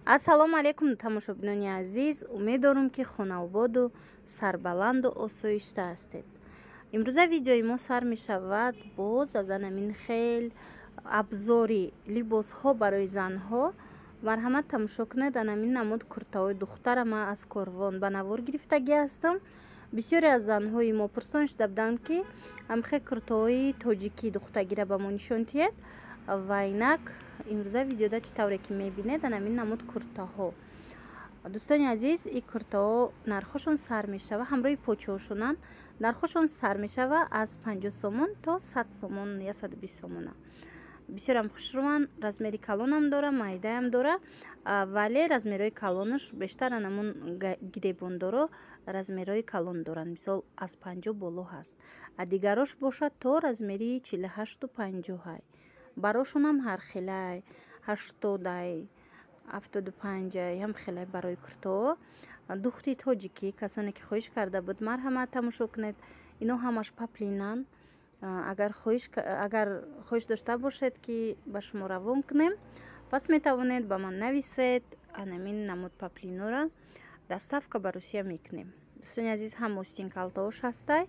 ассалому алайкум тамошобинони азиз, умед дорам ки хонаободу сарбаланду осоишта ҳастед. имрӯза видеои мо сар мешавад боз аз анамин хел абзори либосҳо барои занҳо. марҳамат тамошо кунед, анамин намуд куртаҳои духтара ман аз корвон ба навор гирифтагӣ ҳастам. бисёре аз занҳои мо пурсон шуда буданд ки ҳамхе куртаҳои тоҷики духтагира ба мо нишон диҳед ва инак имрӯза видеода чӣ тавре ки мебинед анамин намуд куртаҳо. дӯстони азиз, ин куртаҳо нархошон сар мешава, ҳамроҳи почоҳошонанд. нархошон сар мешава аз 50 сомон то 100 сомон я 120 сомона. бисёрам хушрӯанд, размери калонам дора, майдаам дора, вале размерҳои калонаш бештар анамун гиребондоро размерҳои калон доранд. мисол аз 50 боло ҳаст, а дигарош бошад то размери 48 50. барошонам ҳар хелай 80 75 ҳам хелай барои куртаҳо. духти тоҷики, касоне ки хоҳиш карда буд, марҳамат тамошо кунед, ино ҳамаш паплинанд. агар хоҳиш дошта бошед ки ба шумо равон кунем, пас метавонед ба ман нависед, анамин намуд паплинора доставка ба Русия мекунем. дӯстони азиз, ҳам остин калтаош ҳастай,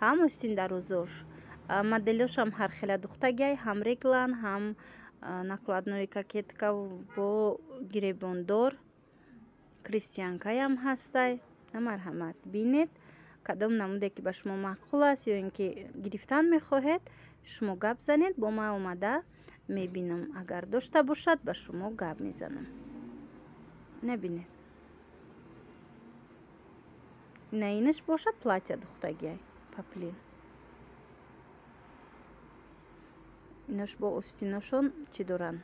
ҳам остин дарозош. моделёшам ҳар хела духтагиай, ҳам реглан, ҳам накладной кокетка бо гиребондор, крестьянкаям ҳастай. марҳамат бинед кадом намуде ки ба шумо маъқул аст ё ин ки гирифтан мехоҳед, шумо гап занед, бо ман омада мебинам. агар дошта бошад ба шумо гап мезанам. набинед, наинаш бошад платья духтагиай паплин. инош бо остиношон чӣ доранд?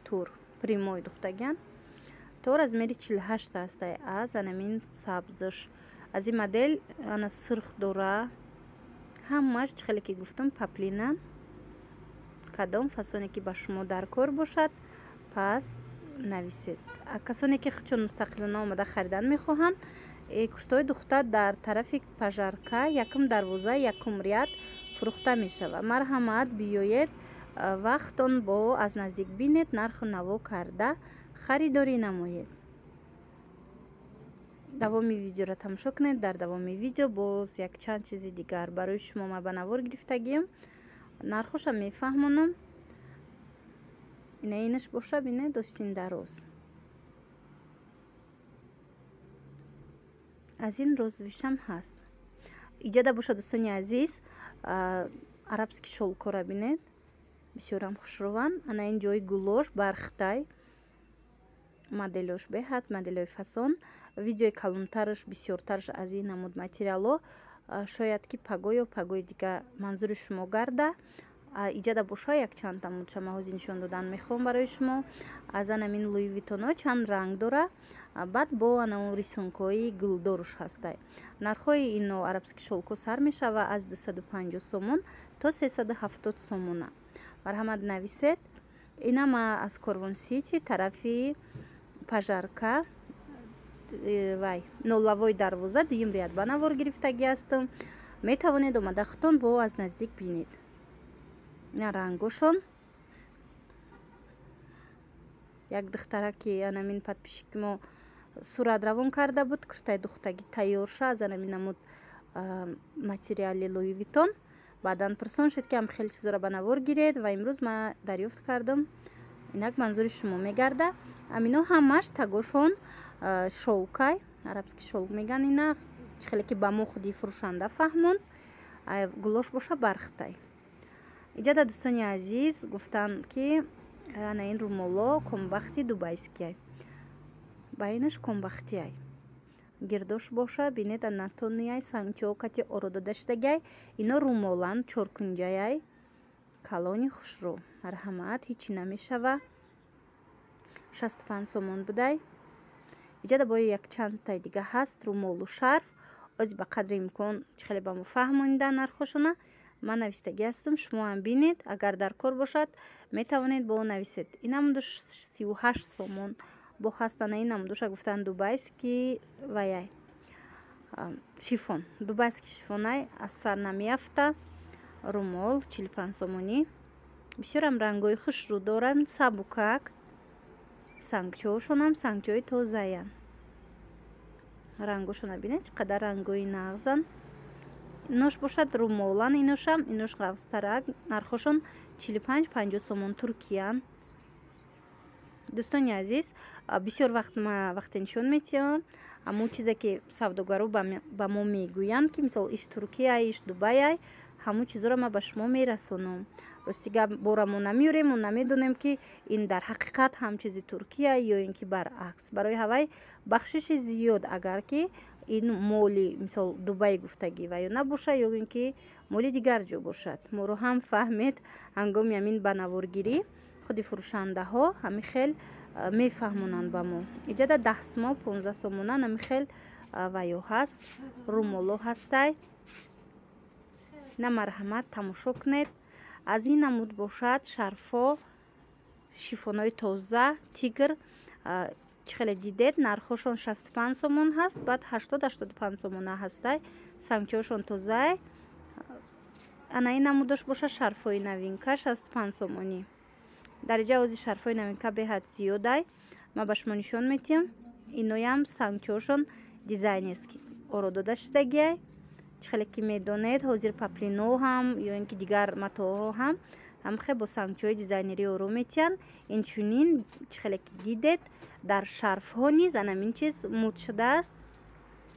тур прямой духтагиан то размери 48 ҳастай. аз анамин сабзош, аз ин модел ана сурх дора, ҳамаш чӣ хеле ки гуфтам паплинан. кадом фасоне ки ба шумо дар кор бошад, пас нависед. касоне ки чун мустақилона омада харидан мехоҳанд, куртаҳои духта дар тарафи пажарка якум дарвоза якум ряд фурӯхта мешава. марҳамат биёед, вақтон бо аз наздик бинед, нарху наво карда харидорӣ намоед. давоми видеоро тамошо кунед. дар давоми видео боз як чанд чизи дигар барои шумо ма ба навор гирифтагиам. нархоша мефаҳмонам. инаш боша бинед, остин дароз. аз ин розвишам ҳаст. иҷада боша дӯстони азиз, арабский шелкора бинед, бисёрам хушрӯанд. ана ин ҷои гулош бархтай, моделош беҳад, моделои фасон, видеои калонтараш бисёртараш аз ин намуд материало, шояд ки паго ё пагои дига манзури шумо гарда. иҷада боша як чанд тамудша маҳози нишон додан мехоҳам барои шумо. аз анамин Луи Витоно чанд ранг дора, баъд бо анамун рисункҳои гулдоруш ҳастай. нархҳои ино арабский шелко сар мешава аз 250 сомон то 370 сомона. марҳамат нависед. ина ма аз корвон сити тарафи пажарка вай нолавой дарвоза дуюм ряд ба навор гирифтагӣ ҳастам. метавонед омада худтон бо аз наздик бинед. ина рангошон. як духтара ки анамин подписчик мо сурат равон карда буд, куртаи духтагӣ тайёрша аз анамин намуд материали Луи Витон. баъдан пурсон шуд ки ҳам хеле чизора ба навор гиред ва имрӯз ма дарёфт кардам. инак манзури шумо мегарда. амино ҳамаш тагошон шелкай, арабский шелк меган. ина чӣ хеле ки ба мо худи фурӯшанда фаҳмонд. гулош боша бархтай. иҷада дӯстони азиз гуфтанд ки ана ин Руймолу комбахти дубайскиай, ба инаш комбахтиай. гирдош боша бинед, анатониай санчо кати оро дода шудагиай. ино Руймоланд чоркунҷаяй. калони хушрӯ. марҳамат, ҳичи намешава. 65 сомон будай. иҷада бо як чандтай дига ҳаст. Руймолу шарф ози ба қадри имкон чӣ хеле ба мо фаҳмонида нархошона. ман навистагӣ ҳастам, шумо ҳам бинед. агар дар кор бошад метавонед бо нависед. ин намудош 38 сомон бо ҳастана. ин намудоша гуфтан дубайский ваяй шифон, дубайский шифонай аз сар намеафта. Руймол 45 сомонӣ. бисёрам рангҳои хушрӯ доранд. сабукак сангчоҳошон ҳам сангчоҳи тозаянд. Рангошона бинед чӣ қадар рангои нағзанд. Инош бошад румолан, иношам инош ғафстарак. Нархошон 45-50 сомон туркиянд. дӯстони азиз, бисёр вақт ма вақте нишон метиҳам ҳамон чизе ки савдогаро ба мо мегӯянд ки мисол иш Туркия, иш Дубай, ҳамон чизоро ма ба шумо мерасонам. рости гап бора мо намеёрем, мо намедонем ки ин дар ҳақиқат ҳам чизи Туркия ё ин ки баръакс. Барои ҳавай бахшиши зиёд агар ки ин моли мисол Дубай гуфтагӣ ва ё набошад ё ин ки моли дигар ҷо бошад. Моро ҳам фаҳмед ҳангоми ҳамин ба наворгирӣ худи фурӯшандаҳо ҳамин хел мефаҳмонанд ба мо. Иҷада 10 сомон 15 сомонан ҳамин хел ваё ҳаст. Руймолу ҳастай. На марҳамат тамошо кунед. аз ин намуд бошад шарфхо, шифонои тоза, тигр. чӣ хеле дидед, нархошон 65 сомон ҳаст, баъд 80-85 сомона ҳастай. сангчоҳошон тоза. ана ин намудош бошад шарфҳои новинка 65 сомонӣ. дараҷаи ози шарфҳои новинка беҳад зиёдай. ма ба шумо нишон метиҳам. иноям сангчоҳошон дизайнерски оро дода шудагиай. чӣ хеле ки медонед ҳозир паплино ҳам ё ин ки дигар матоъҳо ҳам ҳамхе бо сангчоҳи дизайнерӣ оро метиҳанд. инчунин чӣ хеле ки дидед дар шарфҳо низ анамин чиз муд шудааст.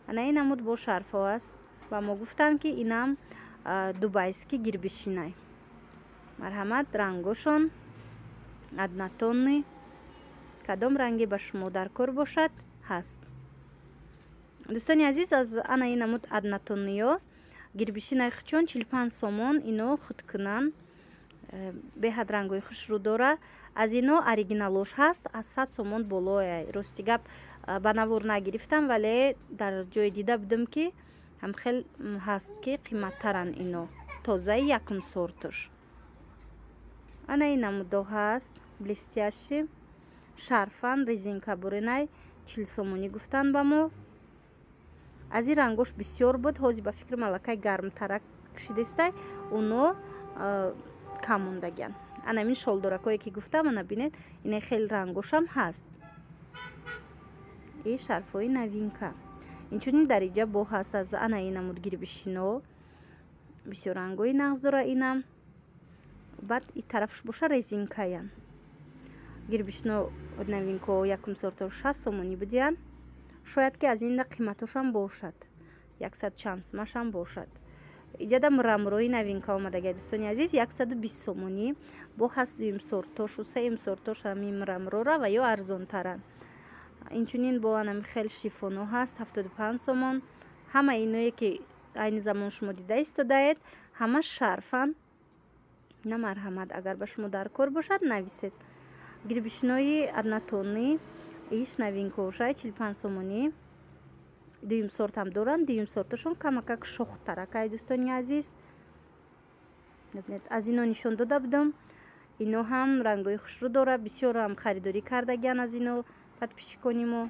ана ин намуд бо шарфҳо аст. ба мо гуфтанд ки инам дубайский гирбишинай. марҳамат, рангошон аднатонӣ. кадом ранге ба шумо дар кор бошад ҳаст. дӯстони азиз, аз ана ин намуд аднатониё гирбишинаи хучон 45 сомон. ино худкунанд, беҳад рангои хушрӯ дора. аз ино оригиналош ҳаст, аз 100 сомон болояй. рости гап ба навор нагирифтам, вале дар ҷое дида будам ки ҳамхел ҳаст ки қиматтаранд. ино тозаи якум сортуш. ана ин намудо ҳаст блестящи шарфан резинка буринай 40 сомонӣ гуфтанд ба мо. аз ин рангош бисёр буд. ҳозир ба фикри малакай гармтарак шидестай уно кам мондагиянд. анамин шолдоракое ки гуфтам, ана бинед ина хел рангошам ҳаст. и шарфҳои новинка. инчунин дариҷа бо ҳаст аз ана ин намуд гирбишино. бисёр рангои нағз дора инам. баъд ин тарафш боша резинкаянд. гирбишино новинко якум сорто 60 сомонӣ будиянд. шояд ки аз инда қиматошам бошад 100 чанд сомашам бошад. иҷада мурамрои новинка омадагия дӯстони азиз 120 сомонӣ бо ҳаст дуюм сортошу сеюм сортош ҳамин мурамрора ва ё арзонтаранд. инчунин бо анами хел шифоно ҳаст 75 сомон. ҳама иное ки айни замон шумо дида истодаед ҳама шарфанд. на марҳамат, агар ба шумо дар кор бошад нависед. гирбишинои аднатонӣ иш новинкошай 45 сомонӣ. дуюм сортам доранд. дуюм сорташон камакак шохтаракай дӯстони азиз. мебинед аз ино нишон дода будам. ино ҳам рангои хушрӯ дора. бисёр ҳам харидорӣ кардагиян аз ино подписчикони мо.